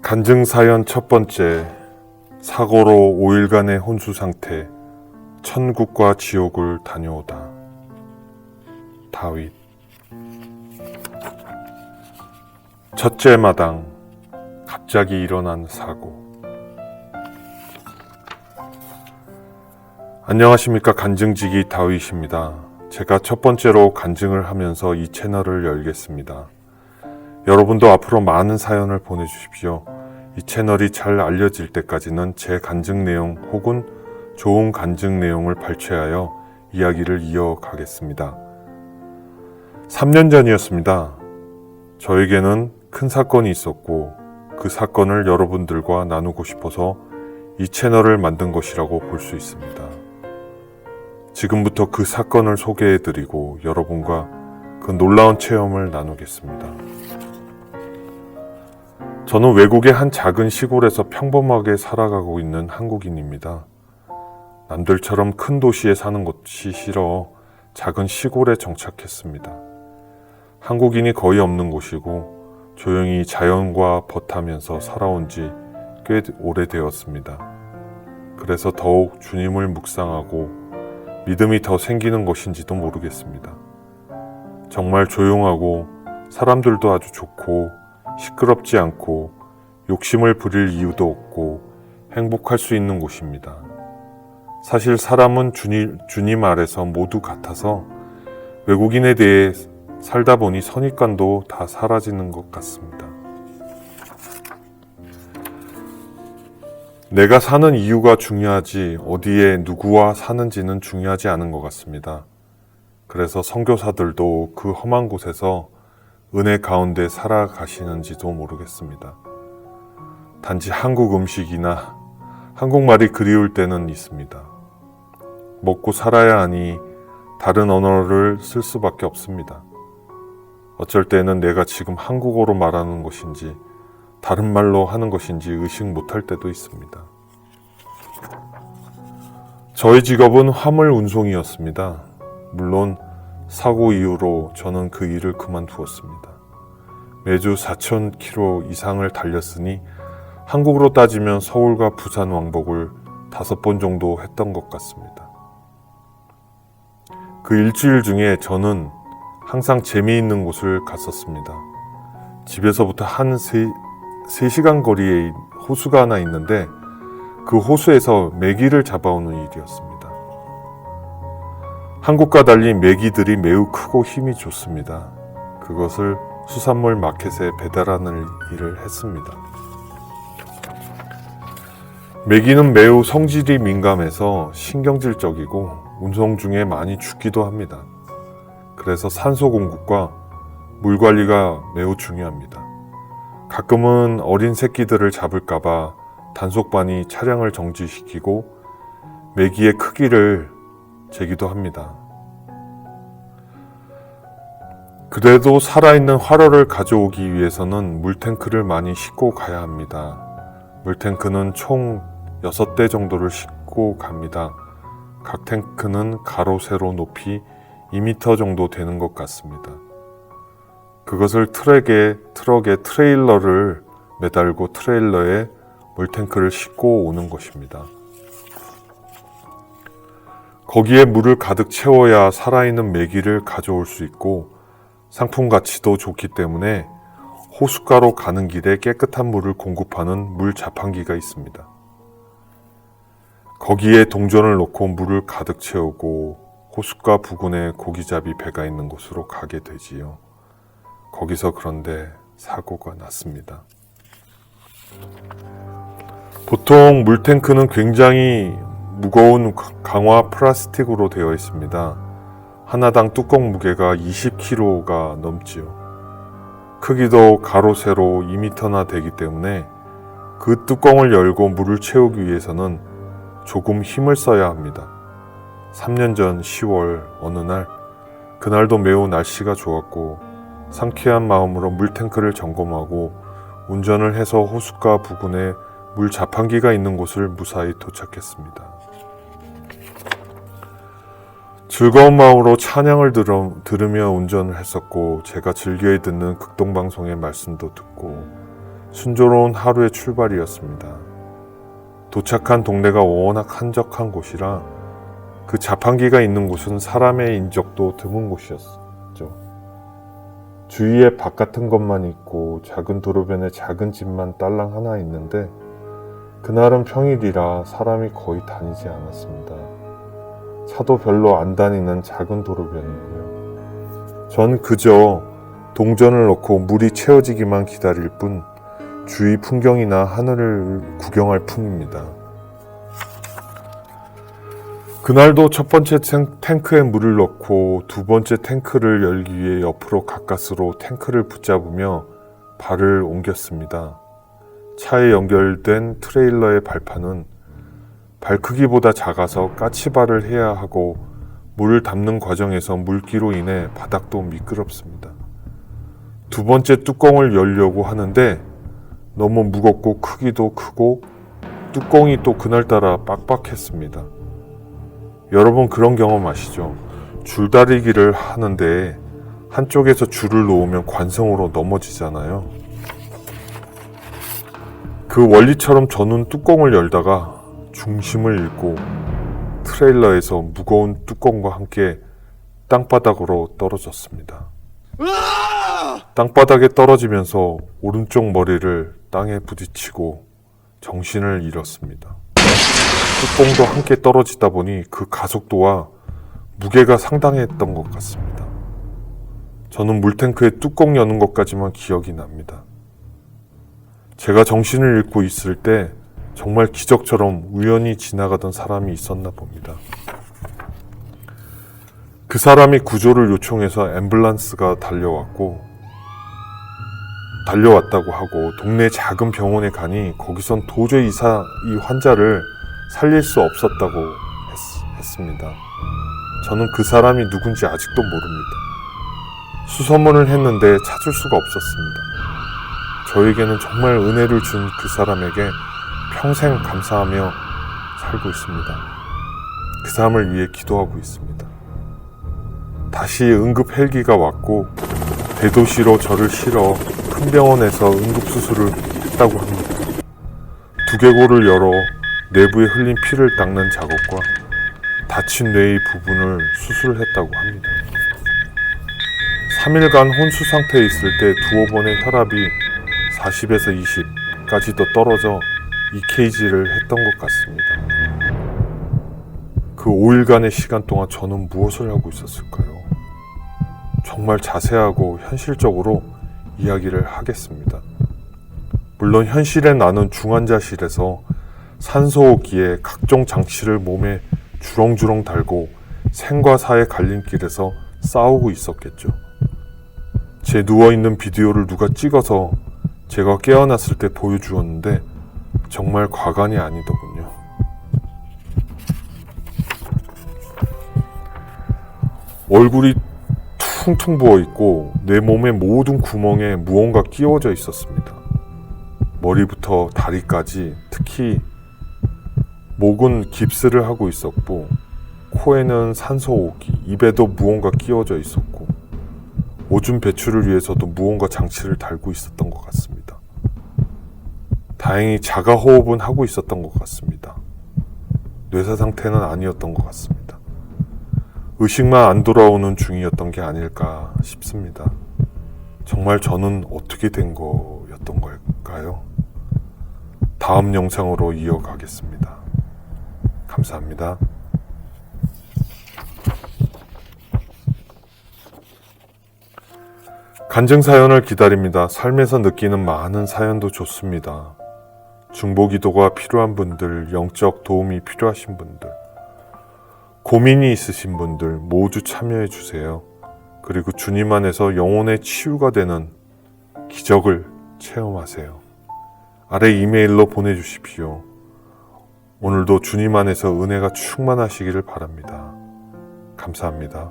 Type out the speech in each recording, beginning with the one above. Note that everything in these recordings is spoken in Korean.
간증사연 첫 번째, 사고로 5일간의 혼수 상태, 천국과 지옥을 다녀오다. 다윗. 첫째 마당, 갑자기 일어난 사고. 안녕하십니까. 간증지기 다윗입니다. 제가 첫 번째로 간증을 하면서 이 채널을 열겠습니다. 여러분도 앞으로 많은 사연을 보내주십시오. 이 채널이 잘 알려질 때까지는 제 간증 내용 혹은 좋은 간증 내용을 발췌하여 이야기를 이어가겠습니다. 3년 전이었습니다. 저에게는 큰 사건이 있었고 그 사건을 여러분들과 나누고 싶어서 이 채널을 만든 것이라고 볼 수 있습니다. 지금부터 그 사건을 소개해드리고 여러분과 그 놀라운 체험을 나누겠습니다. 저는 외국의 한 작은 시골에서 평범하게 살아가고 있는 한국인입니다. 남들처럼 큰 도시에 사는 것이 싫어 작은 시골에 정착했습니다. 한국인이 거의 없는 곳이고 조용히 자연과 벗하면서 살아온 지 꽤 오래되었습니다. 그래서 더욱 주님을 묵상하고 믿음이 더 생기는 것인지도 모르겠습니다. 정말 조용하고 사람들도 아주 좋고 시끄럽지 않고 욕심을 부릴 이유도 없고 행복할 수 있는 곳입니다. 사실 사람은 주님 아래서 모두 같아서 외국인에 대해 살다 보니 선입관도 다 사라지는 것 같습니다. 내가 사는 이유가 중요하지 어디에 누구와 사는지는 중요하지 않은 것 같습니다. 그래서 선교사들도 그 험한 곳에서 은혜 가운데 살아가시는지도 모르겠습니다. 단지 한국 음식이나 한국말이 그리울 때는 있습니다. 먹고 살아야 하니 다른 언어를 쓸 수밖에 없습니다. 어쩔 때는 내가 지금 한국어로 말하는 것인지 다른 말로 하는 것인지 의식 못할 때도 있습니다. 저의 직업은 화물 운송이었습니다. 물론 사고 이후로 저는 그 일을 그만두었습니다. 매주 4,000km 이상을 달렸으니 한국으로 따지면 서울과 부산 왕복을 5번 정도 했던 것 같습니다. 그 일주일 중에 저는 항상 재미있는 곳을 갔었습니다. 집에서부터 한 3시간 거리에 호수가 하나 있는데 그 호수에서 메기를 잡아오는 일이었습니다. 한국과 달리 메기들이 매우 크고 힘이 좋습니다. 그것을 수산물 마켓에 배달하는 일을 했습니다. 메기는 매우 성질이 민감해서 신경질적이고 운송 중에 많이 죽기도 합니다. 그래서 산소 공급과 물 관리가 매우 중요합니다. 가끔은 어린 새끼들을 잡을까봐 단속반이 차량을 정지시키고 메기의 크기를 재기도 합니다. 그래도 살아있는 활어를 가져오기 위해서는 물탱크를 많이 싣고 가야 합니다. 물탱크는 총 6대 정도를 싣고 갑니다. 각 탱크는 가로 세로 높이 2m 정도 되는 것 같습니다. 그것을 트럭에 트레일러를 매달고 트레일러에 물탱크를 싣고 오는 것입니다. 거기에 물을 가득 채워야 살아있는 메기를 가져올 수 있고 상품 가치도 좋기 때문에 호숫가로 가는 길에 깨끗한 물을 공급하는 물 자판기가 있습니다. 거기에 동전을 놓고 물을 가득 채우고 호숫가 부근에 고기잡이 배가 있는 곳으로 가게 되지요. 거기서 그런데 사고가 났습니다. 보통 물탱크는 굉장히 무거운 강화 플라스틱으로 되어 있습니다. 하나당 뚜껑 무게가 20kg가 넘지요. 크기도 가로 세로 2m나 되기 때문에 그 뚜껑을 열고 물을 채우기 위해서는 조금 힘을 써야 합니다. 3년 전 10월 어느 날, 그날도 매우 날씨가 좋았고 상쾌한 마음으로 물탱크를 점검하고 운전을 해서 호숫가 부근에 물 자판기가 있는 곳을 무사히 도착했습니다. 즐거운 마음으로 찬양을 들으며 운전을 했었고 제가 즐겨 듣는 극동방송의 말씀도 듣고 순조로운 하루의 출발이었습니다. 도착한 동네가 워낙 한적한 곳이라 그 자판기가 있는 곳은 사람의 인적도 드문 곳이었죠. 주위에 밭 같은 것만 있고 작은 도로변에 작은 집만 딸랑 하나 있는데 그날은 평일이라 사람이 거의 다니지 않았습니다. 차도 별로 안 다니는 작은 도로변이고요. 전 그저 동전을 넣고 물이 채워지기만 기다릴 뿐 주위 풍경이나 하늘을 구경할 뿐입니다. 그날도 첫 번째 탱크에 물을 넣고 두 번째 탱크를 열기 위해 옆으로 가까스로 탱크를 붙잡으며 발을 옮겼습니다. 차에 연결된 트레일러의 발판은 발 크기보다 작아서 까치발을 해야 하고 물을 담는 과정에서 물기로 인해 바닥도 미끄럽습니다. 두 번째 뚜껑을 열려고 하는데 너무 무겁고 크기도 크고 뚜껑이 또 그날따라 빡빡했습니다. 여러분 그런 경험 아시죠? 줄다리기를 하는데 한쪽에서 줄을 놓으면 관성으로 넘어지잖아요. 그 원리처럼 저는 뚜껑을 열다가 중심을 잃고 트레일러에서 무거운 뚜껑과 함께 땅바닥으로 떨어졌습니다. 땅바닥에 떨어지면서 오른쪽 머리를 땅에 부딪히고 정신을 잃었습니다. 뚜껑도 함께 떨어지다 보니 그 가속도와 무게가 상당했던 것 같습니다. 저는 물탱크에 뚜껑 여는 것까지만 기억이 납니다. 제가 정신을 잃고 있을 때 정말 기적처럼 우연히 지나가던 사람이 있었나 봅니다. 그 사람이 구조를 요청해서 앰뷸런스가 달려왔다고 하고 동네 작은 병원에 가니 거기선 도저히 이 환자를 살릴 수 없었다고 했습니다. 저는 그 사람이 누군지 아직도 모릅니다. 수소문을 했는데 찾을 수가 없었습니다. 저에게는 정말 은혜를 준 그 사람에게 평생 감사하며 살고 있습니다. 그 사람을 위해 기도하고 있습니다. 다시 응급 헬기가 왔고 대도시로 저를 실어 큰 병원에서 응급수술을 했다고 합니다. 두개골을 열어 내부에 흘린 피를 닦는 작업과 다친 뇌의 부분을 수술했다고 합니다. 3일간 혼수 상태에 있을 때 두어 번의 혈압이 40에서 20까지도 떨어져 EKG를 했던 것 같습니다. 그 5일간의 시간 동안 저는 무엇을 하고 있었을까요? 정말 자세하고 현실적으로 이야기를 하겠습니다. 물론 현실에 나는 중환자실에서 산소호기에 각종 장치를 몸에 주렁주렁 달고 생과 사의 갈림길에서 싸우고 있었겠죠. 제 누워있는 비디오를 누가 찍어서 제가 깨어났을 때 보여주었는데 정말 과간이 아니더군요. 얼굴이 퉁퉁 부어있고 내 몸의 모든 구멍에 무언가 끼워져 있었습니다. 머리부터 다리까지, 특히 목은 깁스를 하고 있었고 코에는 산소호흡기, 입에도 무언가 끼워져 있었고 오줌 배출을 위해서도 무언가 장치를 달고 있었던 것 같습니다. 다행히 자가호흡은 하고 있었던 것 같습니다. 뇌사 상태는 아니었던 것 같습니다. 의식만 안 돌아오는 중이었던 게 아닐까 싶습니다. 정말 저는 어떻게 된 거였던 걸까요? 다음 영상으로 이어가겠습니다. 감사합니다. 간증 사연을 기다립니다. 삶에서 느끼는 많은 사연도 좋습니다. 중보기도가 필요한 분들, 영적 도움이 필요하신 분들, 고민이 있으신 분들 모두 참여해 주세요. 그리고 주님 안에서 영혼의 치유가 되는 기적을 체험하세요. 아래 이메일로 보내주십시오. 오늘도 주님 안에서 은혜가 충만하시기를 바랍니다. 감사합니다.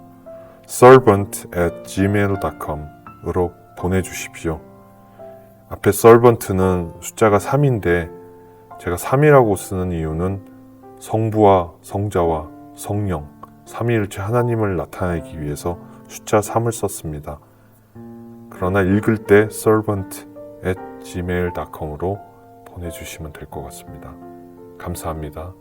servant@gmail.com으로 보내주십시오. 앞에 servant는 숫자가 3인데 제가 3이라고 쓰는 이유는 성부와 성자와 성령, 삼위일체 하나님을 나타내기 위해서 숫자 3을 썼습니다. 그러나 읽을 때 servant@ gmail.com으로 보내주시면 될 것 같습니다. 감사합니다.